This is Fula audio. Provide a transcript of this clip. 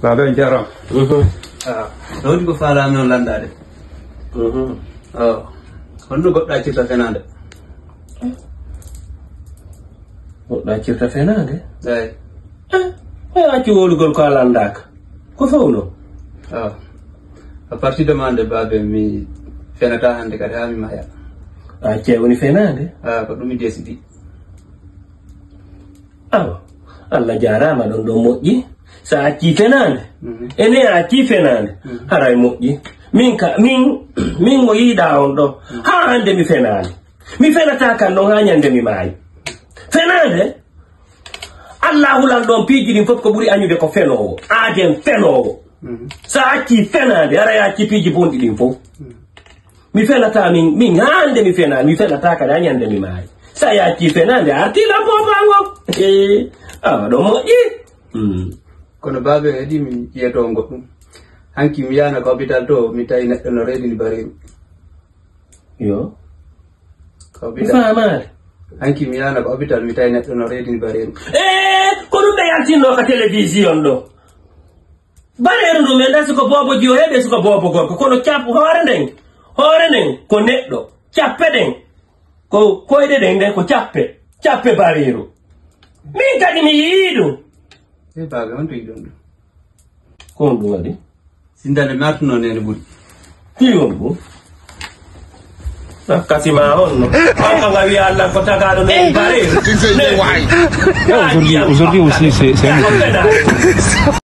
Baba jaram. Rawdi ko faala non landade. Honno godda cirta fenande. Godda cirta fenande? Eyi. Acci wolugol ko landaka. Ko fawno? A partir de mande babe mi fenata hande kadi ha mi maya. Acce woni fenande? Ko ɗum mi desidi. Awa, Allah jarama ɗon ɗo moƴƴi. Sa acci fenande ene acci fenande haray moƴƴi min mo yiiɗa on ɗo ha hande mi fenani mi fenata kan ɗon ha ñande mi maayi fenande Allah hulan ɗon piiji ɗin fof ko ɓuri añude ko fenowo aaden fenowo sa acci fenande aray acci piiji bonɗi ɗin fof mi fenata min hande mi fenani mi fenata kadi ha ñande mi maayi sa acci fenande artila popangol awa ɗo moƴƴi kono babe heedi mi yiyato goɗɗum hanki mi yana ko hôpital to mi tawi neɗɗo no reedini bariru yo ko hôpital famare hanki mi yana ko hôpital mi tawi neɗɗo no reedini bariru ko ɗum ɓe yaltinno ka télévision ɗo bariru ɗum e ɗa siko bobo jiyo heɓe siko bobo gorko kono cap hoore nden ko neɗɗo cappe ɗen ko koyɗe ɗen nden ko cappe bariru min kadi mi yii ɗum babe on to yiɗon ɗum ko on ɗum waɗi sindande mi artuno nene ɓuuri hiwon ɗum kasima on no aka ngawi Allah ko tagaɗo nen bariru Aujourd'hui aussi, c'est